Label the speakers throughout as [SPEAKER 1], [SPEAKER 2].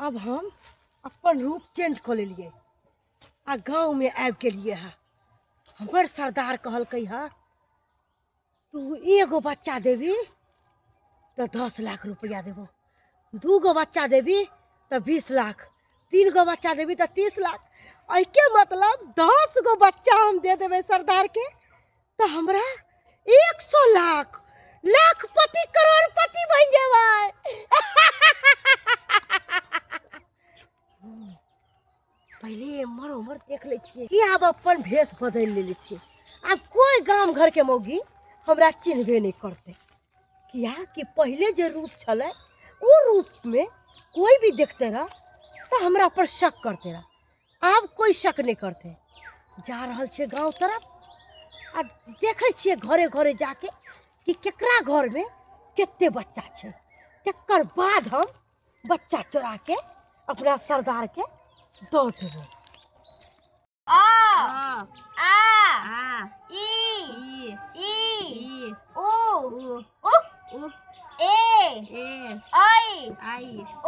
[SPEAKER 1] अब हम अपन रूप चेंज कर लिए आ गाँव में आब के लिए है। हमार सरदार कहलकै है तू एगो बच्चा देवी तो 10 लाख रुपया देबो, 2 गो बच्चा देवी तो 20 लाख, 3 गो बच्चा देवी तो 30 लाख। ऐके मतलब 10 गो बच्चा हम दे देवे सरदार के तो हमरा 100 लाख, लाखपति करोड़पति बन जेबै। पहले मर उमर देख ले छिए कि अब अपन भेष बदल ले छिए। अब कोई गांव घर के मौगी हमरा चिन्हबे नहीं करते, किया कि पहले जो रूप छले वो रूप में कोई भी देखते रह तो हमरा पर शक करते रह। अब कोई शक नहीं करते। जा रहल छे गांव तरफ आ देखे छिए घरे घरे जाके कि केकरा घर में कितने बच्चा छे। तकर बाद हम बच्चा चुरा के अपना सरदार के दौड़ देबो।
[SPEAKER 2] आ आ आ ई ई ओ ओ ए आई ओ औ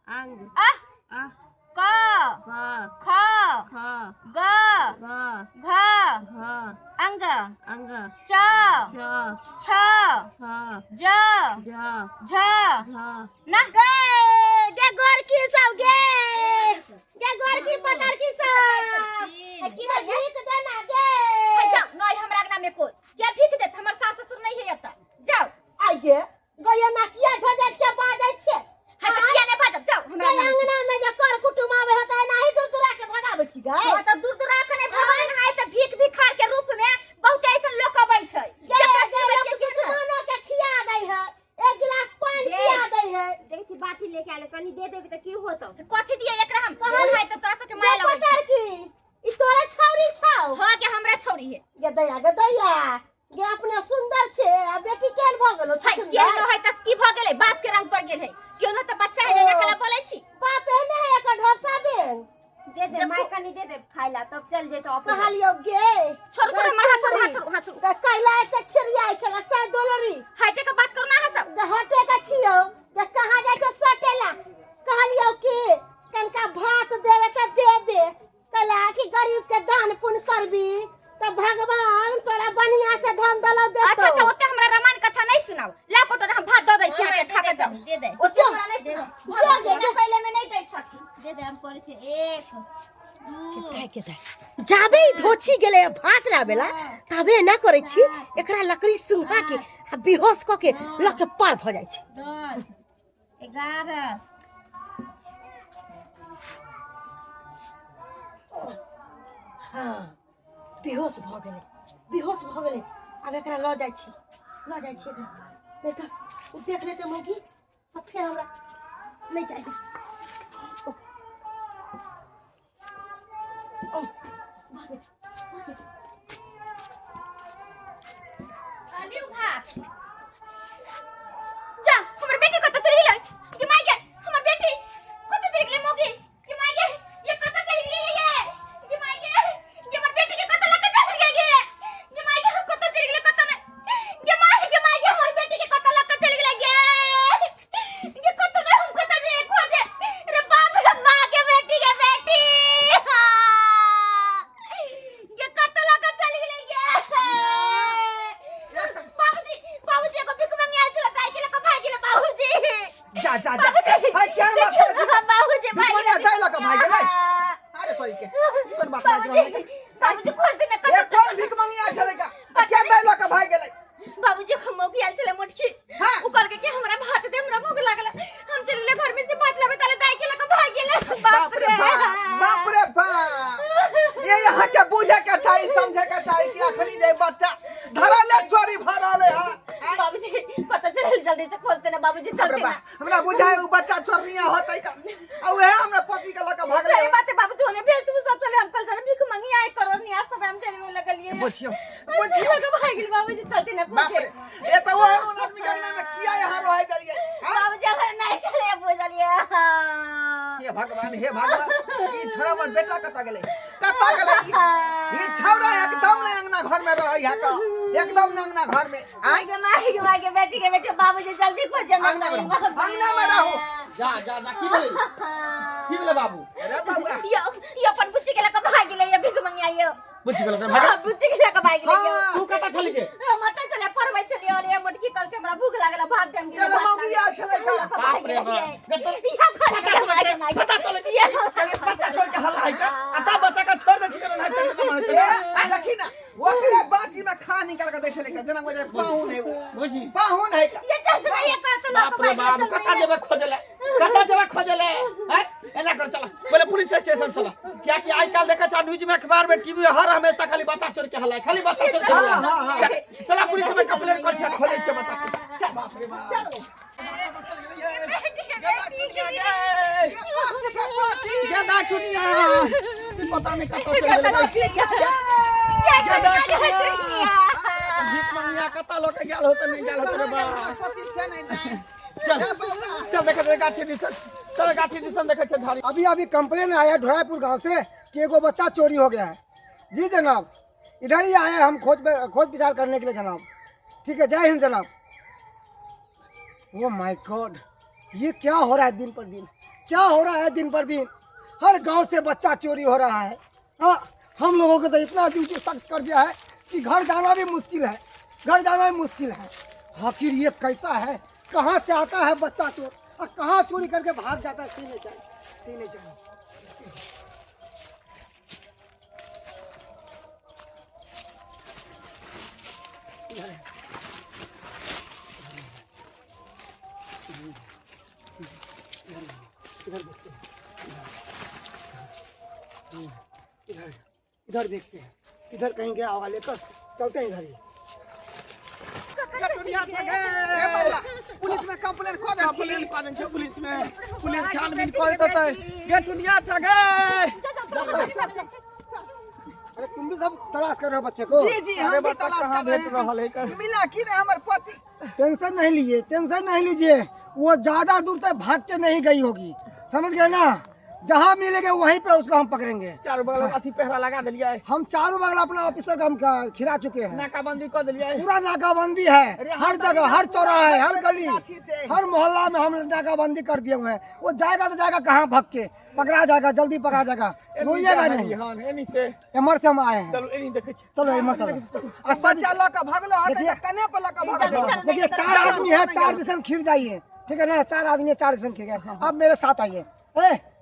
[SPEAKER 2] अंग आ क ख ग घ अंग च छ ज झ न गे गोर की सब गे गोर की पतर की सब की भीख देना गे जाओ नय हमरा के नाम में कोई के भीख दे। हमर सास ससुर नहीं है एत जाओ
[SPEAKER 1] आइए गया ना किया झझ के बाजै छे।
[SPEAKER 2] हां त किया ने बाजब जाओ हमरा
[SPEAKER 1] अंगना में जे कर कुटुम आवे होता है नाही दूर दूरा के भगाबै छी गे।
[SPEAKER 2] हां त दूर दूरा के नहीं भगवान है त भीख भिखार के रूप में बहुत ऐसा लोग आबै छै
[SPEAKER 1] के सुनो के खिया दै है, एक गिलास पानी पिया दै है।
[SPEAKER 2] देख छी बाटी लेके आले कनी दे देबे त की होतो कथि दिए एकरा हम कहल है त तोरा सब के माय लगै
[SPEAKER 1] पतर की ई तोरा छौरी छौ।
[SPEAKER 2] हां के हमरा छौरी है
[SPEAKER 1] गे दैया गे अपने सुंदर छे आ बेटी केन भ गेलो
[SPEAKER 2] छै केहनो है त की भ गेलै बाप के रंग पर गेल है केहनो त बच्चा है ना कला बोलै छी
[SPEAKER 1] बाप एने है एक dosa Ben
[SPEAKER 2] they they my कनी दे दे खाइला तब चल जेतो अपन
[SPEAKER 1] कहलियो गे
[SPEAKER 2] छोड़ छोड़ मार हां छोड़
[SPEAKER 1] कैला त छिरियाई छला से डॉलरी
[SPEAKER 2] हाइटे के बात करना है सब
[SPEAKER 1] गे हटे का छियो गे कहां जाय छ सटेला। कहलियो कि कनका भात देवे त दे दे कला कि गरीब के दान पुण्य करबी त भगवान तोरा बढ़िया से धन दलो देतो।
[SPEAKER 2] अच्छा अच्छा ओते हमरा रामायण कथा नहीं सुनाओ ला कोटो हम भात द दै छी आके खा के जाओ दे दे
[SPEAKER 1] ओ
[SPEAKER 2] हमरा नहीं सुनाओ दे पहले में नहीं दै छथि दे दे हम करे छे 1
[SPEAKER 1] केता जाबे धोछी गेले भात लाबेला तबे ना करे छी एकरा लकड़ी सुंघा के आ बेहोश क के लके पार भ जाय छी।
[SPEAKER 2] 10 11
[SPEAKER 1] हां बेहोश भ गेले अब एकरा ल जाय छी नहीं त उ देख लेते मौगी अब फिर हमरा नहीं जाय दे। ओ भागे
[SPEAKER 2] आलियो भात जा हमर बेटी कत चली गेलै कि माय के हमर बेटी कत चली गेलै मौगी कि माय के ये कत चली गेलै ये कि माय के हमर बेटी के कत लग चली गेलै कि माय के कत चली गेलै कत ने कि माय के हमर बेटी के कत लग चली गेलै कि कत ने हम कत जे खोजे रे बाप रे मां के बेटी ये कत लग चली गेलै बाबूजी को भिख मांगे आयल छला काहे के लक भाग गेल बाबूजी
[SPEAKER 3] जा जा जा हाय क्या
[SPEAKER 2] बाबूजी भाग
[SPEAKER 3] गेल भिख मांगे भाग गेलै अरे तोरी के ई कोन बात लाग रहल है
[SPEAKER 2] बाबूजी खोज दिन
[SPEAKER 3] ए कोन भिख मांगे आयल छलै का क्या दै लक भाग गेलै
[SPEAKER 2] बाबूजी को मौगी आयल छले मोटकी उ कहल के हमरा भात दे हमरा भूख लागल हम चलले घर में से भात लाबे ताले दाई के लक भाग गेल बाप रे
[SPEAKER 3] ये यहाँ के बुझे के चाहिए समझे के चाहिए कि अखनी दे बच्चा धरा ले चोरी भराले हां
[SPEAKER 2] बाबूजी पता चल जल्दी से खोज देना बाबूजी चलते ना
[SPEAKER 3] हमरा बुझाए उ बच्चा चोरनिया होतै का आ उहे हमरा पति के लक भाग
[SPEAKER 2] सही बात है बाबूजी होने भेस मुसा चले हम कल जरा भिख मांगी आए करो निया सब हम तेरे में लगलिए
[SPEAKER 3] बुझियो
[SPEAKER 2] को भाग गेल बाबूजी चलते ना
[SPEAKER 3] बाप
[SPEAKER 2] पूछे
[SPEAKER 3] रे ये तो वो आदमी के नाम में किया यहाँ रह गलिए
[SPEAKER 2] बाबूजी अगर नहीं चले बुझलिए
[SPEAKER 3] हे भगवान ई छोरा मन बेटा कता गेलै ई छौरा एकदम ना अंगना घर में रह है का एकदम ना अंगना घर में आई
[SPEAKER 2] के माई के बेटी के बेटे बाबूजी जल्दी खोज
[SPEAKER 3] अंगना में रहो
[SPEAKER 4] जा जा जा की बोले बाबू
[SPEAKER 3] अरे बाबू
[SPEAKER 2] यो अपन बुच्ची के लका भाग गेले ये भीख मंगिया यो
[SPEAKER 4] बुच्ची बोले भाग
[SPEAKER 2] बुच्ची के लका भाग गेले यो
[SPEAKER 4] तू कता चली के
[SPEAKER 2] मत चले परवै चली और ये मोटकी कल के हमरा भूख लागला भात देम के
[SPEAKER 3] अरे मौगी आ छले का
[SPEAKER 4] बाप रे बाप पता चले के बच्चा छोड़ के हल्ला है का आता बच्चा का छोड़ दे छिके नहीं
[SPEAKER 3] ए देखी ना ओकरे बाकी में खा निकाल के देख ले का जना मुझे पाहुन है
[SPEAKER 4] बुझी
[SPEAKER 3] पाहुन है का
[SPEAKER 2] ये चल नहीं का तो लोग
[SPEAKER 4] बाप रे बाप कता जेबे खोजले हैं एना कर चला बोले पुलिस स्टेशन चला क्या कि आज कल देखा छ न्यूज में अखबार में टीवी में हर हमेशा खाली बच्चा चोर के हल्ला खाली बच्चा चोर के हल्ला चला पुलिस में कंप्लेंट कर छ खोले छ बच्चा बाप रे बाप
[SPEAKER 3] चलो
[SPEAKER 4] ये ना दुनिया पता नहीं कता चल भीख मंगिया कता लोग गेल होत नहीं गेल होत रे बाप चल देखे गाछी दिसन चल गाछी दिसन देखे छ झाड़ी
[SPEAKER 5] अभी अभी कंप्लेन आया ढोरापुर गांव से कि एगो बच्चा चोरी हो गया है। जी जनाब, इधर ही आए हम खोज विचार करने के लिए जनाब। ठीक है, जय हिंद जनाब। ओ माय गॉड, ये क्या हो रहा है दिन पर दिन, क्या हो रहा है दिन पर दिन। हर गांव से बच्चा चोरी हो रहा है। हाँ, हम लोगों को तो इतना ड्यूटी सख्त कर दिया है कि घर जाना भी मुश्किल है, घर जाना भी मुश्किल है। आखिर ये कैसा है, कहाँ से आता है बच्चा चोर और कहाँ चोरी करके भाग जाता है, सीने चाहिए। इधर देखते हैं, इधर कहीं गया होगा, लेकर चलते हैं इधर ही।
[SPEAKER 4] दुनिया छ
[SPEAKER 3] ए बाबा पुलिस में कंप्लेंट कर दे
[SPEAKER 4] कंप्लेंट कर दे पुलिस में, पुलिस छानबीन कर देतै। ये दुनिया छ गे
[SPEAKER 5] अरे तुम भी सब तलाश कर रहे हो बच्चे को?
[SPEAKER 3] जी जी हम भी तलाश कर रहे हैं, मिला कि नहीं हमारे पति।
[SPEAKER 5] टेंशन नहीं लीजिए, टेंशन नहीं लीजिए, वो ज्यादा दूर तक भाग के नहीं गई होगी, समझ गए ना। जहाँ मिलेगा वहीं पे उसको हम पकड़ेंगे।
[SPEAKER 4] चारों बगल अथी पहरा लगा दिलिया है,
[SPEAKER 5] हम चारों बगल अपना ऑफिसर का हम खिरा चुके हैं,
[SPEAKER 4] नाकाबंदी कर दिलिया है।
[SPEAKER 5] पूरा नाकाबंदी है, हर जगह, हर चौराहे, हर गली, हर मोहल्ला में हम नाकाबंदी कर दिए हुए हैं। वो जाएगा तो जाएगा कहाँ, भग के पकड़ा जाएगा, जल्दी पकड़ा जाएगा, रोइएगा नहीं।
[SPEAKER 4] हां एनी से
[SPEAKER 5] एमर से हम आए हैं।
[SPEAKER 4] चलो एनी देखे
[SPEAKER 5] चलो एमर चलो।
[SPEAKER 3] बच्चा लगा भागलो है तो कने पे लगा भागलो।
[SPEAKER 5] देखिए 4 आदमी है, 4 दिशन खिर जाइए, ठीक है ना। 4 आदमी 4 दिशन खिर गए। अब मेरे साथ आइए,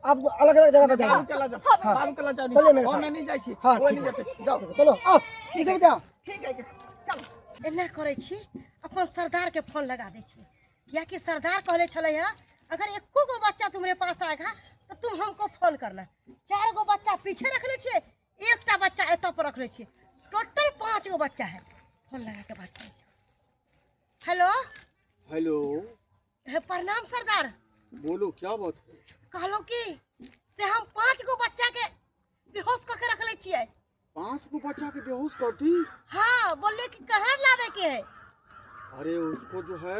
[SPEAKER 5] आप अलग अलग जगह पे जाइए।
[SPEAKER 4] चला जा बाबू चला जा,
[SPEAKER 5] चलिए मेरे साथ।
[SPEAKER 4] मैं नहीं जाई छी।
[SPEAKER 5] हाँ,
[SPEAKER 4] वो
[SPEAKER 5] ठीक
[SPEAKER 4] नहीं
[SPEAKER 5] है।
[SPEAKER 4] जाते
[SPEAKER 5] जाओ चलो, आओ इसे में जाओ।
[SPEAKER 3] ठीक है चल
[SPEAKER 1] एना करे छी, अपन सरदार के फोन लगा दे छी। किया कि सरदार कहले छले है, अगर एको गो बच्चा तुम्हारे पास आएगा तो तुम हमको फोन करना। 4 गो बच्चा पीछे रख ले छे, एकटा बच्चा एत पर रख ले छे, टोटल 5 गो बच्चा है। फोन लगा के बात करे छी। हेलो
[SPEAKER 6] हेलो,
[SPEAKER 1] प्रणाम सरदार।
[SPEAKER 6] बोलो क्या बात है?
[SPEAKER 1] कहलो कि से हम 5 गो बच्चा के बेहोश करके रख ले छिए।
[SPEAKER 6] 5 को बच्चा के बेहोश कर दी?
[SPEAKER 1] हाँ, बोले कि कहाँ लावे के है।
[SPEAKER 6] अरे उसको जो है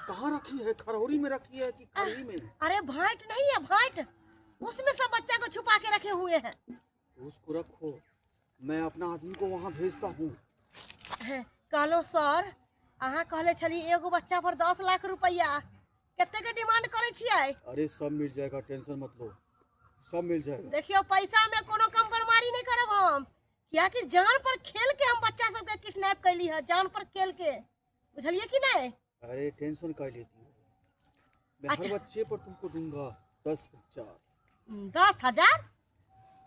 [SPEAKER 6] कहाँ रखी है, खरौरी में रखी है कि खरही में?
[SPEAKER 1] अरे भाट नहीं है, भाट उसमें सब बच्चा को छुपा के रखे हुए हैं।
[SPEAKER 6] उसको रखो, मैं अपना आदमी को वहाँ भेजता हूँ।
[SPEAKER 1] कहलो सर, अहाँ कहले छली एगो बच्चा पर 10 लाख रुपया, कितने के डिमांड करे छियै?
[SPEAKER 6] अरे सब मिल जाएगा, टेंशन मत लो, सब मिल जाएगा।
[SPEAKER 1] देखियो पैसा में कोनो कंप्रोमाइज नहीं करब हम, किया कि जान पर खेल के हम बच्चा सबके किडनैप कैली है, जान पर खेल के, बुझलिए कि नहीं?
[SPEAKER 6] अरे टेंशन का लेती हो, मैं हर बच्चे पर तुमको दूंगा 10,000।
[SPEAKER 1] 10,000?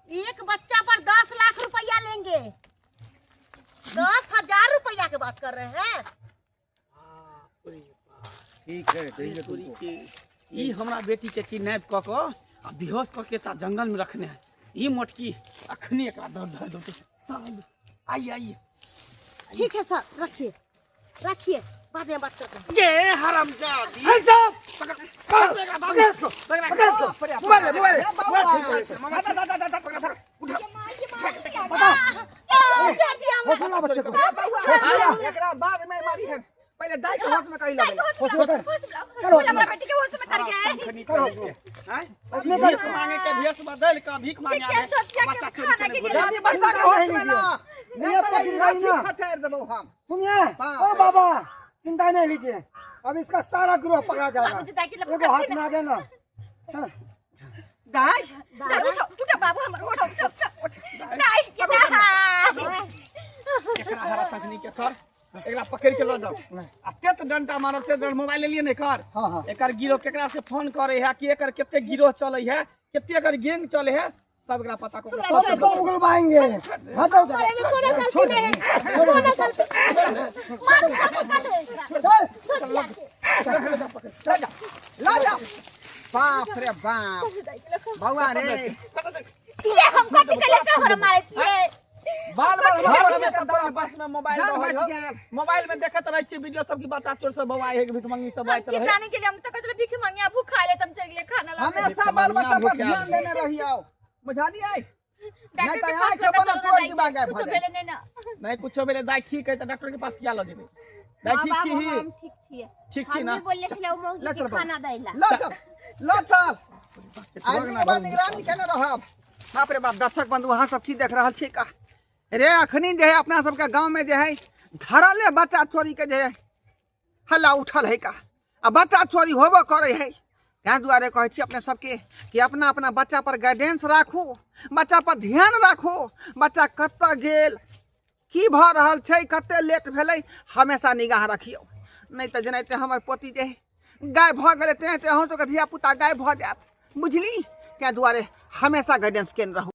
[SPEAKER 1] एक बच्चा पर 10 लाख रुपया लेंगे? 10,000 रुपया के बात कर रहे हैं?
[SPEAKER 6] ठीक है, देंगे तुमको।
[SPEAKER 4] ई हमरा बेटी के किडनैप क के आ बेहोश क के ता जंगल में रखने है। ई मोटकी अखनी एकरा धर दो साहब। आइए
[SPEAKER 1] ठीक है सर, रखिए रखिए, बाद में बात करते हैं।
[SPEAKER 4] ये हरामजादी
[SPEAKER 5] साहब
[SPEAKER 4] पकड़
[SPEAKER 5] पकड़ इसको, पकड़ इसको। मोबाइल
[SPEAKER 3] ए बउआ एकरा बाद में मारी है। पहले दाई के होश में कहीं लगे
[SPEAKER 5] होश में कर
[SPEAKER 2] करो हमरा बेटी के होश में कर के
[SPEAKER 4] करो हैं उसमें भीख मांगे के भेष बदल का भीख मांगे आवे बच्चा चोरी करे बोले
[SPEAKER 3] जल्दी बच्चा के होश में ला नहीं तो ये लाठी फटेर देबो हम
[SPEAKER 5] सुनिए ओ बाबा चिंता नहीं लीजिए अब इसका सारा ग्रोह पकड़ा
[SPEAKER 2] मुझे दाई के
[SPEAKER 5] जाएगा एगो हाथ में आ गया ना चल
[SPEAKER 3] दाई
[SPEAKER 2] उठा बाबू हमर उठा दाई के दाई
[SPEAKER 4] एकरा हरा संखनी के सर एकरा पकड़ के ल जाओ आ तेत डंटा मारब ते डंट मोबाइल ले लिए ने कर
[SPEAKER 5] हाँ हाँ
[SPEAKER 4] एकर गिरोह केकरा से फोन करे है कि एकर केते गिरोह चले है केते एकर गैंग चले है सब एकरा पता को
[SPEAKER 5] सब सब उगलवाएंगे हटाओ
[SPEAKER 2] कोना गलती नहीं कोना गलती मार का दे
[SPEAKER 5] चल
[SPEAKER 3] ला जा बाप रे बाप बउआ रे
[SPEAKER 2] ये हम कथि के लेके हमरा मारे छिए
[SPEAKER 3] बाल बाल
[SPEAKER 4] हमारे बस में मोबाइल
[SPEAKER 3] जान बच
[SPEAKER 4] रहो
[SPEAKER 3] गया
[SPEAKER 4] मोबाइल में देखत रह छी वीडियो सब की बच्चा चोर सब बवाए है भिख मंगी सब आए
[SPEAKER 2] ये
[SPEAKER 4] चले
[SPEAKER 2] जाने के लिए हम तो कसरे भीख मांगे भूख खा ले तब चल ले खाना ला
[SPEAKER 3] हमेशा बाल बच्चा पर ध्यान देने रहियो बुझालिए नहीं तो आए के बना तोड़ के बागे
[SPEAKER 2] कुछ भेले नहीं ना
[SPEAKER 4] नहीं कुछो बेले दाई ठीक है तो डॉक्टर के पास किया लो जेबे दाई ठीक छी ही
[SPEAKER 2] हम ठीक छिए
[SPEAKER 4] ठीक छी ना
[SPEAKER 2] बोलले कि लो मौगी
[SPEAKER 3] ले
[SPEAKER 2] के
[SPEAKER 3] चल
[SPEAKER 2] खाना दैला
[SPEAKER 3] ला चल आदमी के बाद निगरानी केने रहब बाप रे बाप दर्शक बंधु वहां सब की देख रहल छी का रे अखनी जे है अपना सबके गांव में जे है धरले बच्चा चोरी के जे है हल्ला उठल है का आ बच्चा चोरी होबो करे है ताहि दुआरे कहै छी अपने सबके कि अपना अपना बच्चा पर गाइडेंस राखू बच्चा पर ध्यान राखू बच्चा कतऽ गेल की भ रहल छै कते लेट भेलै हमेशा निगाह रखियौ नहीं तो जेनाहिते हमर पोती जे गाय भ गेलै तेनाहिते अहूँ सबके धिया पुता गाय भ जायत बुझली ताहि दुआरे हमेशा गाइडेंस केने रहू।